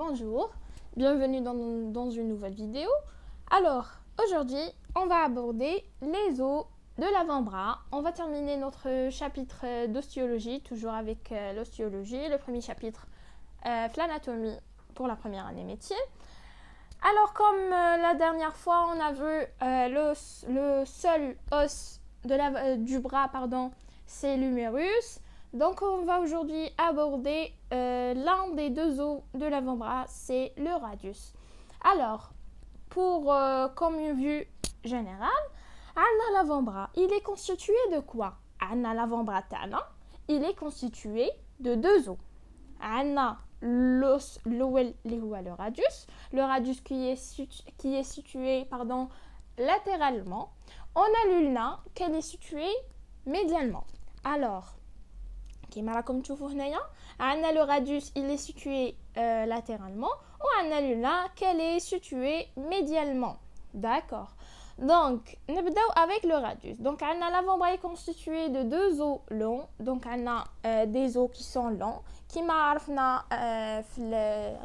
bonjour, bienvenue dans une nouvelle vidéo. Alors, aujourd'hui, on va aborder les os de l'avant-bras. On va terminer notre chapitre d'ostéologie, toujours avec l'ostéologie, le premier chapitre, l'anatomie pour la première année métier. Alors, comme la dernière fois, on a vu le seul os du bras, c'est l'humérus. Donc, on va aujourd'hui aborder l'un des deux os de l'avant-bras, c'est le radius. Alors, comme une vue générale, l'avant-bras, il est constitué de quoi? L'avant-bras, il est constitué de deux os. L'os le radius qui est situé latéralement. On a l'ulna qui est situé médialement. Alors, comme tu vois, le radius il est situé latéralement ou l'ulna qui est situé médialement. D'accord. Donc, on va avec le radius. Donc, l'avant-bras est constitué de deux os longs. Donc, on a des os qui sont longs. Qui m'a la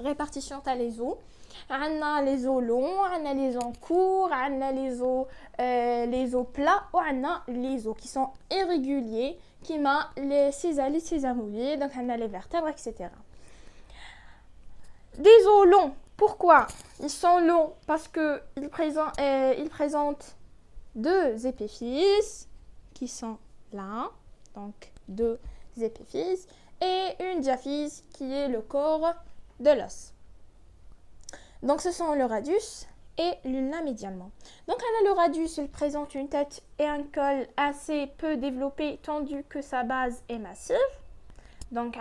répartition des os. On a les os longs, on a les os courts, on a les os plats ou on a les os qui sont irréguliers, qui m'a les sésamouillés, donc on a les vertèbres, etc. Des os longs. Pourquoi ils sont longs? Parce qu'ils présentent deux épiphyses qui sont là, donc deux épiphyses, et une diaphyse qui est le corps de l'os. Donc ce sont le radius et l'ulna médialement. Donc le radius, il présente une tête et un col assez peu développés, tandis que sa base est massive. Donc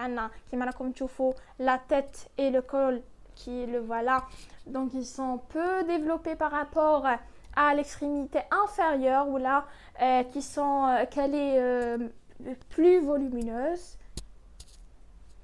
comme tu vois, la tête et le col qui le voilà, donc ils sont peu développés par rapport à l'extrémité inférieure où là qu'elle est plus volumineuse,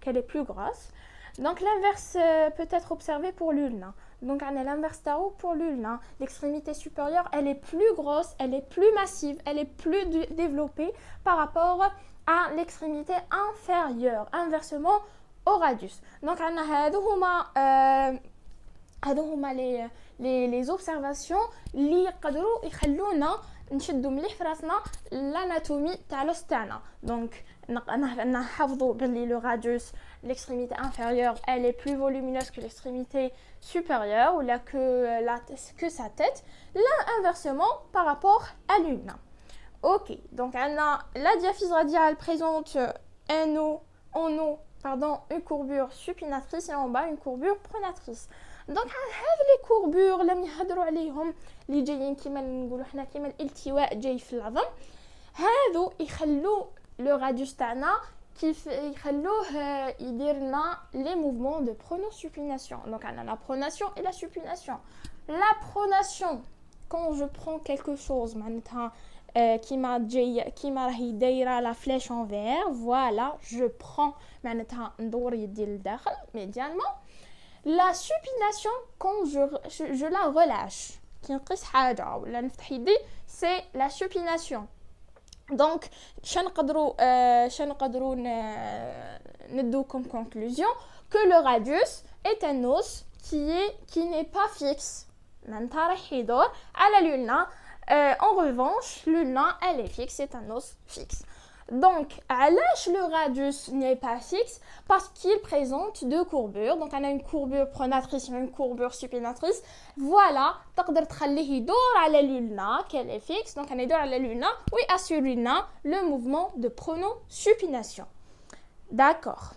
qu'elle est plus grosse. Donc l'inverse peut être observé pour l'ulna. Donc on a l'inverse tao pour l'ulna. L'extrémité supérieure, elle est plus grosse, elle est plus massive, elle est plus développée par rapport à l'extrémité inférieure, inversement au radius. Donc on a les observations اللي يقدروا يخلونا نشدوا مليح في راسنا l'anatomie تاع l'os تاعنا. Donc نحافظوا باللي le radius, l'extrémité inférieure, elle est plus volumineuse que l'extrémité supérieure ou là que sa tête. Là inversement par rapport à l'ulna. OK. Donc la diaphyse radiale présente une courbure supinatrice et en bas une courbure pronatrice. Donc les courbures اللي نهضروا عليهم اللي جايين كيما نقولوا حنا كيما الالتواء جاي في العظم هادو يخلوا لو راديوس تاعنا يخلوه يدير لنا les mouvements de pronosupination. Donc on a la pronation et la supination. La pronation, quand je prends quelque chose معناتها كيما راهي دايره la flèche en vert, voilà, je prends معناتها ندور يدي للداخل médialement. La supination, quand je la relâche, c'est la supination. Donc, nous comme conclusion que le radius est un os qui n'est pas fixe. À la l'ulna, en revanche, l'ulna, elle est fixe, c'est un os fixe. Donc, le radius n'est pas fixe parce qu'il présente deux courbures. Donc, on a une courbure pronatrice et une courbure supinatrice. Voilà, تقدر تخليه يدور على l'ulna qu'elle est fixe. Donc, on يدور على l'ulna, oui, assure l'ulna, le mouvement de pronosupination. D'accord.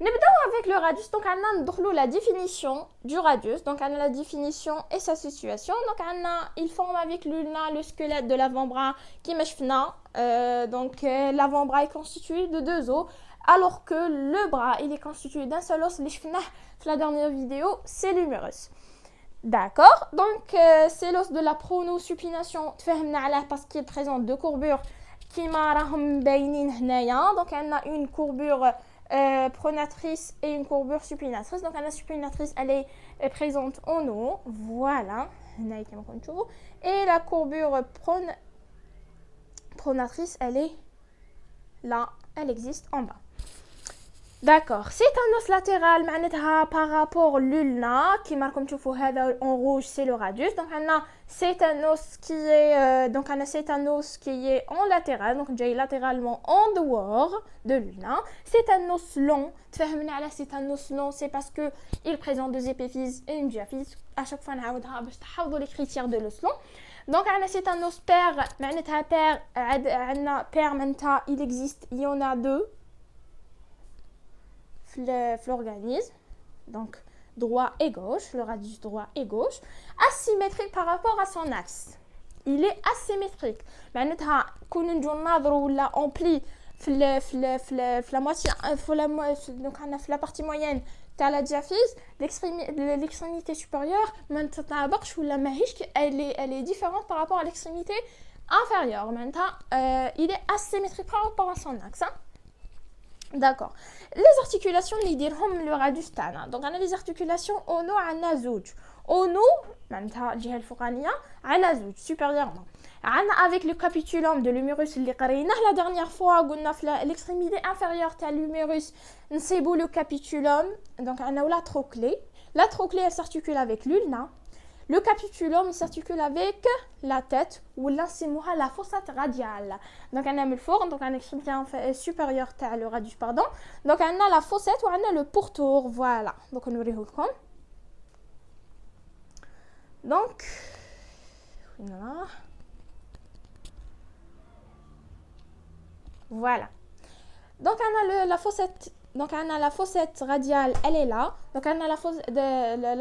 Nibdao avec le radius. Donc, on a la définition du radius. Donc, on a la définition et sa situation. Donc, il forme avec l'ulna le squelette de l'avant-bras qui mèchefna. Donc, l'avant-bras est constitué de deux os. Alors que le bras, il est constitué d'un seul os. La dernière vidéo, c'est l'humérus. D'accord. Donc, c'est l'os de la pronosupination. Parce qu'il présente deux courbures qui marahum baynin hnaya. Donc, on a une courbure pronatrice et une courbure supinatrice. Donc la supinatrice, elle est présente en haut, voilà, et la courbure pronatrice, elle est là, elle existe en bas. D'accord, c'est un os latéral معناتها par rapport l'ulna كيما راكم تشوفوا هذا en rouge c'est le radius donc c'est un os qui est donc c'est un os qui est en latéral donc جاي latéralement en dehors de l'ulna c'est un os long تفهمنا على c'est un os long c'est parce que il présente deux épiphyses et une diaphyse à chaque fois نعاودها باش تحفظوا les critères de l'os long donc c'est un os pair معناتها pair عندنا pair معناتها il existe il y en a deux l'organisme, donc droit et gauche, le radius droit et gauche, asymétrique par rapport à son axe. Il est asymétrique. معناتها كون نجو نناظروا ولا ampli في la moitié donc في la partie moyenne تاع la diaphyse l'extrémité supérieure ما تتطابقش ولا ماهيش elle est différente par rapport à l'extrémité inférieure. معناتها il est asymétrique par rapport à son axe. D'accord. Les articulations اللي يديرهم le radius تاعنا. Donc انا les articulations ono عندنا زوج. ono معناتها الجهه الفوقانيه على زوج supérieurement. عندنا avec le capitulum de l'humérus اللي قريناه la dernière fois قلنا في l'extrémité inférieure تاع l'humérus نصيبوا le capitulum. Donc عندنا la trochlée. La trochlée elle s'articule avec l'ulna. Le capitulum il s'articule avec la tête ou là c'est la fossette radiale. Donc on a le fort, donc un extrémité supérieure à le radius pardon. Donc on a la fossette ou on a le pourtour, voilà. Donc on ouvre comme. Donc voilà. Donc on a la fossette. Donc on a la fossette radiale, elle est là. Donc on a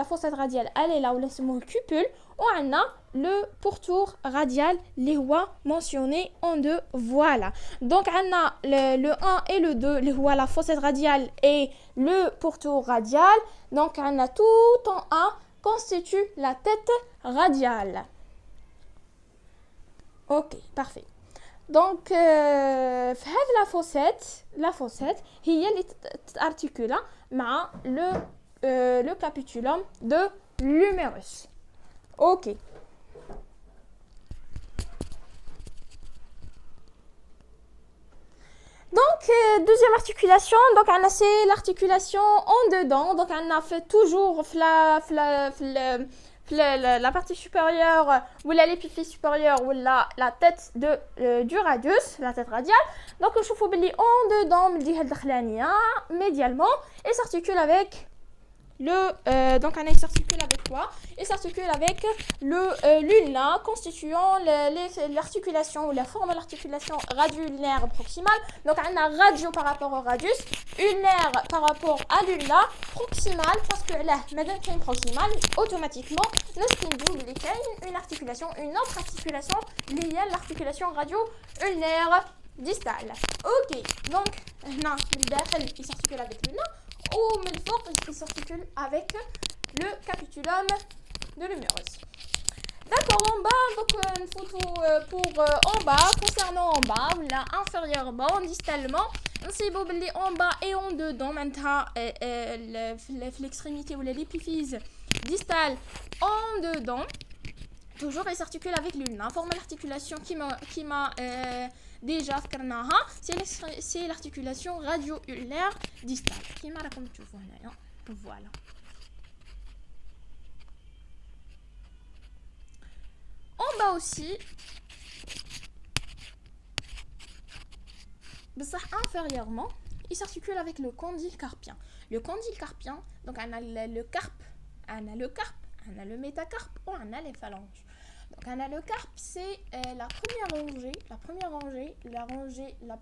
la fossette radiale, elle est là où laisse le cupule. Ou on a le pourtour radial, les rois mentionnés en deux. Voilà. Donc on a le 1 et le 2, les rois, la fossette radiale et le pourtour radial. Donc on a tout en A constitue la tête radiale. Ok, parfait. Donc la fossette هي اللي تارتيكولا مع le capitulum de l'humérus. OK. Donc deuxième articulation, donc on a c'est l'articulation en dedans. Donc on a fait toujours la partie supérieure ou l'épiphyse supérieure ou la tête du radius, la tête radiale. Donc je trouve que en dedans médialement et s'articule avec donc on s'articule avec quoi? Il s'articule avec l'ulna constituant l'articulation ou la forme de l'articulation radio-ulnaire proximale. Donc on a radio par rapport au radius, ulnaire par rapport à l'ulna, proximale parce que là, madame qui est proximale, automatiquement, nous distinguons une articulation, une autre articulation liée à l'articulation radio-ulnaire distale. Ok, donc non, il s'articule avec l'ulna. Ou il s'articule avec le capitulum de l'humérus. D'accord, en bas, donc une photo pour en bas, concernant en bas, ou là, inférieurement, distalement, c'est en bas et en dedans, maintenant, l'extrémité ou l'épiphyse distale en dedans, toujours il s'articule avec l'ulna. Forme l'articulation qui m'a déjà c'est l'articulation radio-ulnaire distale. Qui m'a comme tu vois là. Voilà. En bas aussi, inférieurement, il s'articule avec le condyle carpien. Le condyle carpien, donc on a le carpe, on a le métacarpe, on a les phalanges. Donc on a le carpe, c'est la première rangée, la rangée la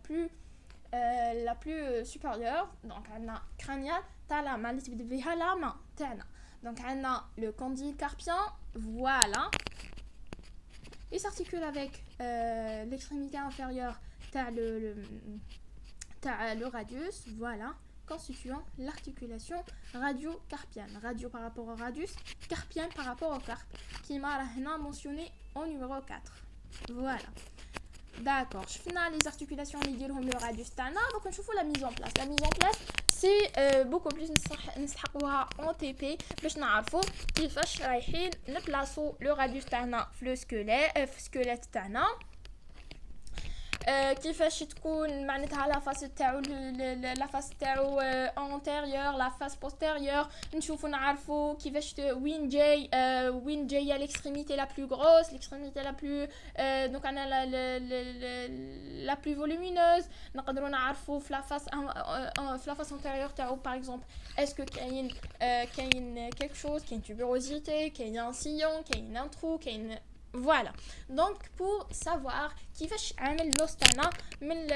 plus supérieure. Donc on a crânial, talama, la main, tana. Donc on a le condyle carpien, voilà. Il s'articule avec l'extrémité inférieure, le radius, voilà, constituant l'articulation radio-carpienne. Radio par rapport au radius, carpienne par rapport au carpe, qui m'a mentionné au numéro 4. Voilà. D'accord. Je finis les articulations qui diront le radius tana. Donc on trouve la mise en place. La mise en place, c'est beaucoup plus نسحقوها en TP باش نعرفوا كيفاش رايحين نبلاصو le radius تاعنا في le squelette تاعنا. كيفاش تكون معناتها لا فاس تاعو لا فاس تاعو انتيريور لا فاس بوستيريور نشوفوا نعرفوا كيفاش وين جايه l'extrémité la plus grosse l'extrémité la plus donc انا la plus volumineuse نقدروا نعرفوا في la face antérieure تاعو par exemple est-ce que كاين quelque chose كاين tuberosité كاين un sillon كاين un trou كاين voilà donc pour savoir كيفاش عامل l'os تاعنا من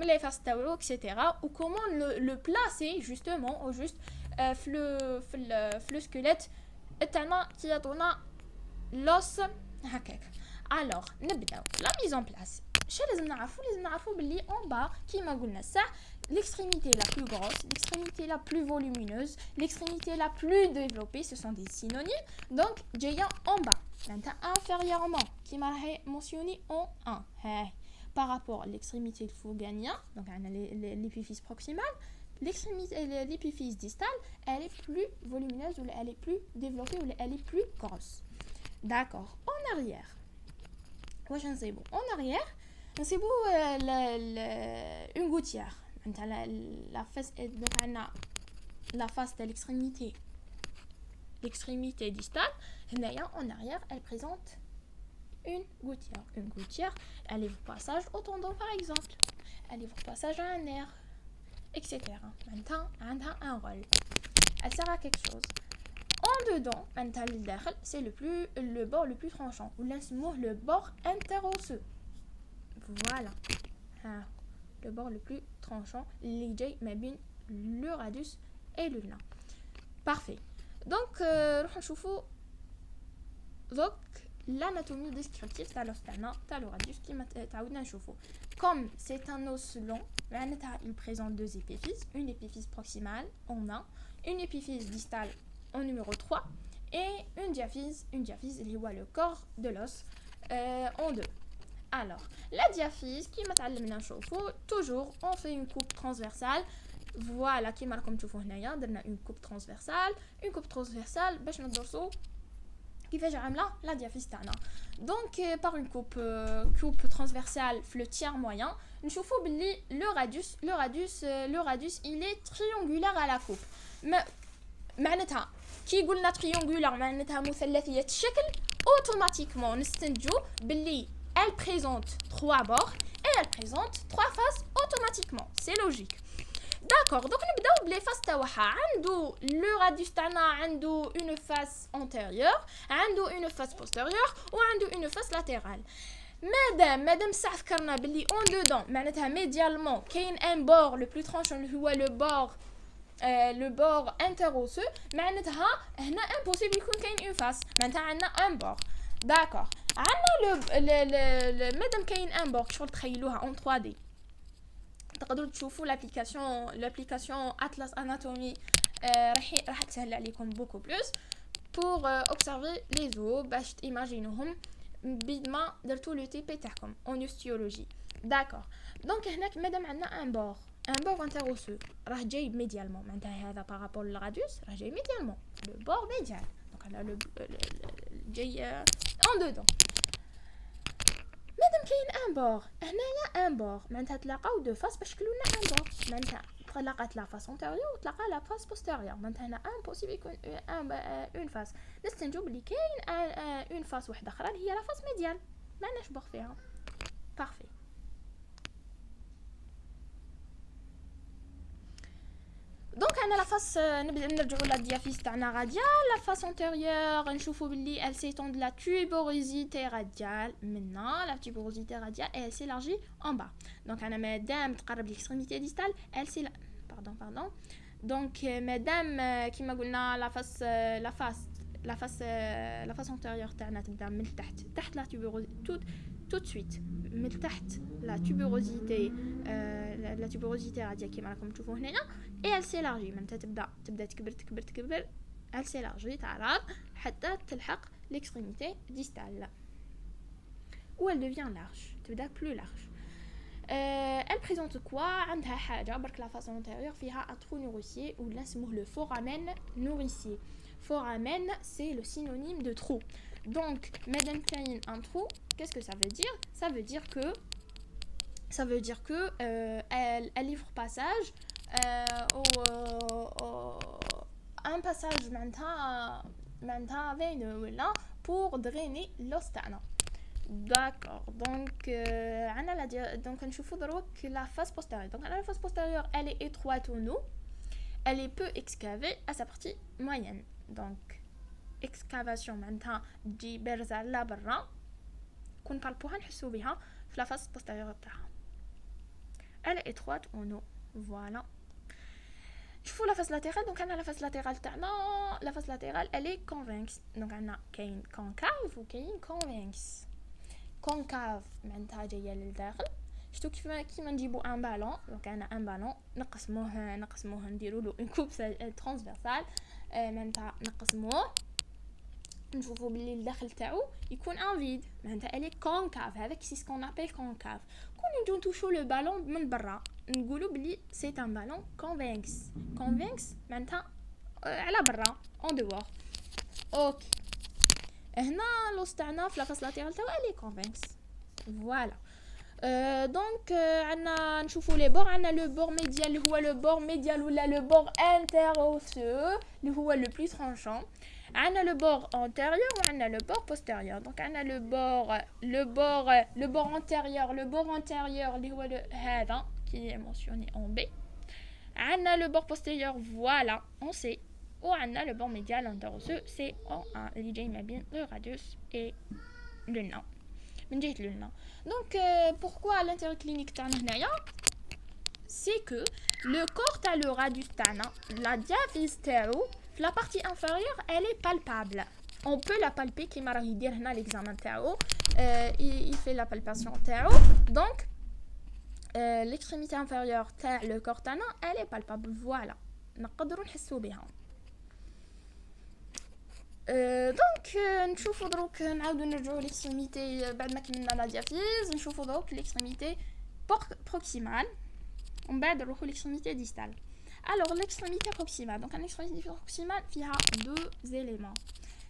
les faces تاعو etc ou comment le placer justement au juste في le squelette تاعنا كي يعطونا l'os هكاك. alors نبداو la mise en place. شنو لازم نعرفوا باللي en bas كيما قلنا الساعه l'extrémité la plus grosse, l'extrémité la plus volumineuse, l'extrémité la plus développée, ce sont des synonymes. Donc, جايه en bas. Maintenant, inférieurement, qui m'a mentionné en 1. Par rapport à l'extrémité fourganienne, donc on a l'épiphyse proximale, l'épiphyse distale, elle est plus volumineuse, ou elle est plus développée, ou elle est plus grosse. D'accord. En arrière. En arrière, c'est beau une gouttière. La face de l'extrémité distale, en arrière, elle présente une gouttière. Une gouttière, elle est au passage au tendon par exemple. Elle est au passage à un nerf, etc. Maintenant, elle a un rôle. Elle sert à quelque chose. En dedans, c'est le bord le plus tranchant. Ou le bord interosseux. Voilà. Le bord le plus tranchant, les jay mabin le radius et le nain. Parfait. Donc, donc l'anatomie descriptive تاع l'os تاعنا تاع le radius كيما تعودنا نشوفو. Comme c'est un os long, il présente deux épiphyses, une épiphyse proximale en 1, une épiphyse distale en numéro 3 et une diaphyse اللي هو le corps de l'os en 2. Alors, la diaphyse, qui m'a تعلمنا نشوفو, toujours on fait une coupe transversale. Voilà, qui m'a comme tu vois هنايا درنا une coupe transversale باش ندرسو كيفاش عامله la diaphyse تاعنا. Donc par une coupe transversale في le tiers moyen, نشوفو باللي le radius il est triangulaire à la coupe. معناتها كي قلنا triangulaire معناتها مثلثية الشكل automatiquement نستنتجو باللي elle présente 3 bords et elle présente 3 faces automatiquement. C'est logique. D'accord, donc نبداو بلي فاس تاعها. عنده le radius تاعنا عنده une face antérieure, عنده une face postérieure وعنده une face latérale. مادام ساعه فكرنا باللي en dedans معناتها médialement كاين un bord le plus tranchant اللي هو le bord interosseux معناتها هنا impossible يكون كاين une face معناتها عندنا un bord. D'accord. عندنا مادام كاين ان بورد شغل تخيلوها en 3D تقدروا تشوفوا l'application Atlas Anatomy راح تسهل عليكم beaucoup plus pour observer les os باش تيماجينوهم بيد ما درتوا لو تي بي تاعكم en ostéologie. D'accord. Donc هناك مادام عندنا ان بورد interosseux راه جاي médialement معناتها هذا par rapport للراديوس راه جاي médialement le bord médial. Donc on a le جاي en dedans. مادام كاين ان بور هنايا ان بور معناتها تلاقاو دو فاس باش كلو لنا ان بور معناتها تلاقات لا فاس انتيريور وتلاقى لا فاس بوستيريور معناتها هنا امبوسيبل يكون اون فاس نستنتجو بلي كاين اون فاس وحده اخرى اللي هي لا فاس ميديال ما عندناش بوغ فيها. بارفي. دونك انا لا فاس نرجعوا لا ديافيس تاعنا راديال لا فاس انتيريور نشوفوا باللي elle s'étend de la tuberosité radiale maintenant la tuberosité radiale elle s'élargit en bas. Donc انا مادام تقرب l'extrémité distale elle s'élargit pardon donc مادام كيما قلنا la face antérieure تاعنا تبدا من تحت la tuberosité tout de suite من تحت la tuberosité radiale كيما راكم تشوفوا هنايا et elle s'élargit معناتها تبدا تكبر elle s'élargit تعرض حتى تلحق l'extrémité distale où elle devient large تبدا plus large. Elle présente quoi عندها حاجه برك لا فاس antérieure فيها un trou nourricier ou نسموه le foramen nourricier. Foramen c'est le synonyme de trou. Donc madame كاين un trou qu'est-ce que ça veut dire? Ça veut dire que Ça veut dire que elle livre passage un passage maintenant là pour drainer l'ostana. D'accord. Donc donc la face postérieure. Donc la face postérieure, elle est étroite au nous. Elle est peu excavée à sa partie moyenne. Donc excavation maintenant دي برزة لا برا كون بالبوها نحسو بها في la face postérieure تاعها. Elle est étroite au nous. Voilà. شوفوا la face latérale. Donc la face latérale تاعنا la face latérale elle est convexe. Donc عندنا كاين concave وكاين convexe. concave معناتها جايه للداخل. شتو كيما نجيبو ان بالون. دونك عندنا ان بالون نقسموه نديروا له اون كوب ترانسفيرسال معناتها نقسموه نشوفوا باللي الداخل تاعو يكون ان فيد معناتها الي كونكاف. هذاك سي سكون ابل كونكاف. كون نجيو نتوشو لو بالون من برا نقولوا بلي سي ان بالون كونفيكس معناتها على برا اون دوور. اوكي هنا لوس تاعنا في لافاس لاتيرال تاعو الي كونفيكس. فوالا. دونك عندنا نشوفوا لي بور. عندنا لو بور ميديال اللي هو لو بور ميديال ولا لو بور انتروسو اللي هو لو بلو ترانشون. عندنا لو بور antérieur وعندنا لو بور postérieur. دونك عندنا لو بور antérieur اللي هو هذا qui est mentionné en B. عندنا لو بور postérieur voilà on sait. وعندنا لو بور médial انتروسو سي en A اللي جاي ما بين le radius et le nain من جهة le nain. Donc pourquoi l'intérêt clinique تاعنا هنايا c'est que le corps تاع le radius تاعنا la diaphyse تاعو la partie inférieure elle est palpable. On peut la palper كيما راه يدير هنا l'examen تاعو. Il fait la palpation تاعو. Donc l'extrémité inférieure تاع le corps تاعنا elle est palpable. Voilà نقدروا نحسوا بها. دونك نشوفوا دروك نعاودوا نرجعوا l'extrémité بعد ما كملنا لا diaphyse. نشوفوا دروك l'extrémité proximale ومن بعد نروحوا l'extrémité distale. Alors l'extrémité proximale. Donc l'extrémité proximale il y a deux éléments.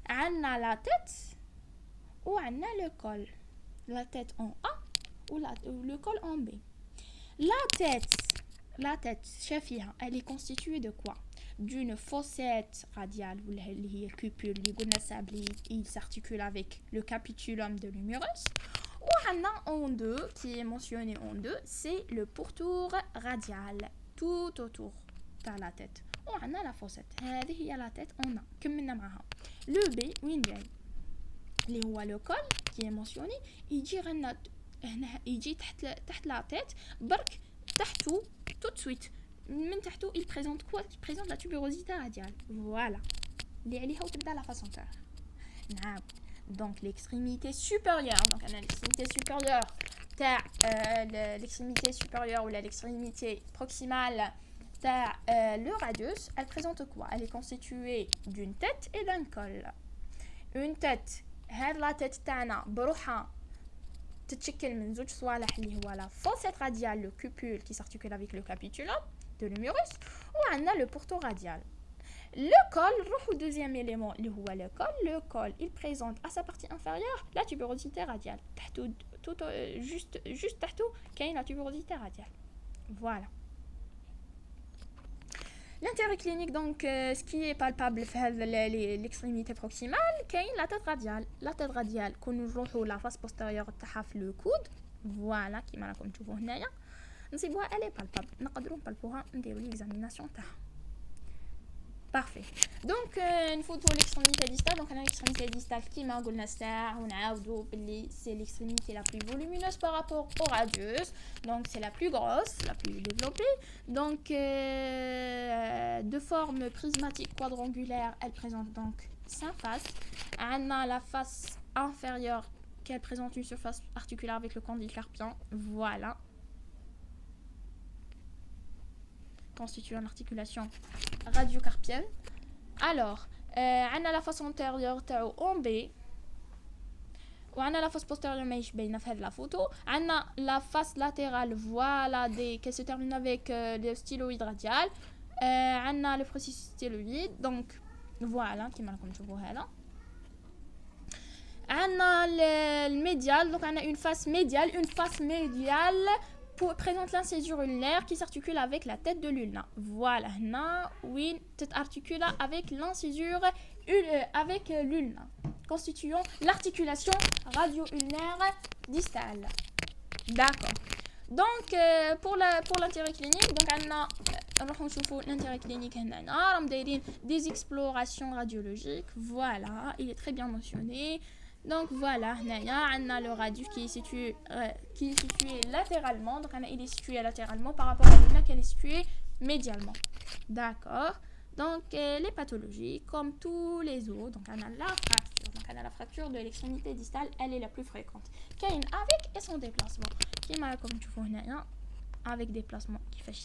On a la tête ou on a le col. La tête en A ou le col en B. La tête شافيها elle est constituée de quoi? D'une fossette radiale ou la cupule il s'articule avec le capitulum de l'humérus. Ou on a en deux qui est mentionné en deux, c'est le pourtour radial tout autour تاع لا تيت. وعندنا لا فوسيت هذه هي لا تيت اون كملنا معها. لو بي وين جاي اللي هو لو كول كي مونسيوني يجي غنا هنا يجي تحت لا تيت برك تحتو tout de suite من تحتو il présente quoi? Il présente la tuberosité radiale. Voilà اللي عليها وتبدا لا فاصون تاعها. نعم. Donc l'extrémité supérieure. Donc on a l'extrémité supérieure تاع l'extrémité supérieure ou l'extrémité proximale le radius, elle présente quoi? Elle est constituée d'une tête et d'un col. Une tête, la tête تاعنا بروحها تتشكل من زوج صوالح اللي هو la fossette radiale, le cupule qui s'articule avec le capitulum de l'humérus, ou عندنا le pourtour radial. Le col, le deuxième élément اللي هو le col. Le col, il présente à sa partie inférieure la tuberosité radiale. Juste تحتو كاين la tuberosité radiale. Voilà. L'intérêt clinique, donc, ce qui est palpable, l'extrémité proximale, c'est la tête radiale. La tête radiale, quand nous voyons la face postérieure de le coude, voilà, qui m'a comme tu vois, elle est palpable. Nous pouvons palper l'examination. Parfait. Donc, une photo de l'extrémité distale. Donc, on a l'extrémité distale qui m'a dit c'est l'extrémité la plus volumineuse par rapport au radius. Donc, c'est la plus grosse, la plus développée. Donc, de forme prismatique quadrangulaire, elle présente donc 5 faces. On a la face inférieure qui présente une surface articulaire avec le condyle carpien. Voilà. Constituant l'articulation radiocarpienne. Alors, on a la face antérieure en B. On a la face postérieure mais je vais faire la photo. On a la face latérale, voilà, qui se termine avec le styloïde radial. On a le processus styloïde, donc voilà, qui m'a comme tu vois là. On a le médial, donc on a une face médiale présente l'incisure ulnaire qui s'articule avec la tête de l'ulna. Voilà, هنا وين تتarticule avec l'incisure avec l'ulna, constituant l'articulation radio-ulnaire distale. D'accord. Donc pour l'intérêt clinique, donc on va l'intérêt clinique هنا دايرين des explorations radiologiques. Voilà, il est très bien mentionné. Donc voilà, on a le radius qui est situé latéralement. Donc il est situé latéralement par rapport à l'ulna qui est située médialement. D'accord. Donc les pathologies, comme tous les autres, donc on a la fracture. Donc on a la fracture de l'extrémité distale, elle est la plus fréquente. Kain avec et son déplacement. Comme tu vois là, avec déplacement qui fait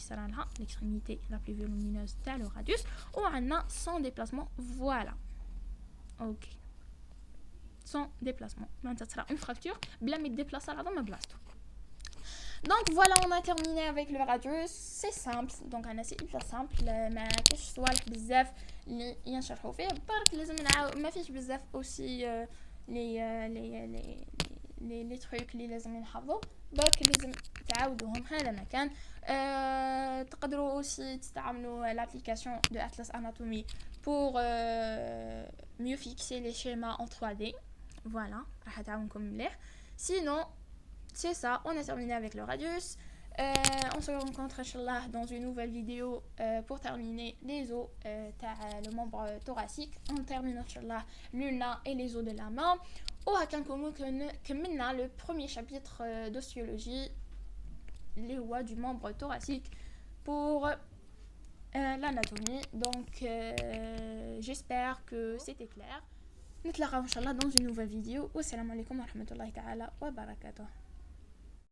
l'extrémité la plus volumineuse de le radius, ou on a sans déplacement. Voilà. Ok. Sans déplacement. Maintenant, ça sera une fracture. Blam, il déplace à la dame, blast. Donc voilà, on a terminé avec le radius. C'est simple. Donc, c'est hyper simple. Mais qu'est-ce que soit le bzaf, les ينشرحوا فيه. برك لازم نعاود ما فيش بزاف aussi les trucs اللي لازم نحفظوا. برك لازم تعاودوهم هذا مكان. تقدروا aussi تستعملوا l'application de Atlas Anatomy pour mieux fixer les schémas en 3D. Voilà, sinon c'est ça, on a terminé avec le radius. On se rencontre inchallah dans une nouvelle vidéo pour terminer les os le membre thoracique. On termine inchallah l'ulna et les os de la main. كملنا le premier chapitre d'ostéologie, les voies du membre thoracique pour l'anatomie. Donc j'espère que c'était clair. نتلاقاو ان شاء الله dans une nouvelle vidéo. والسلام عليكم ورحمة الله تعالى وبركاته.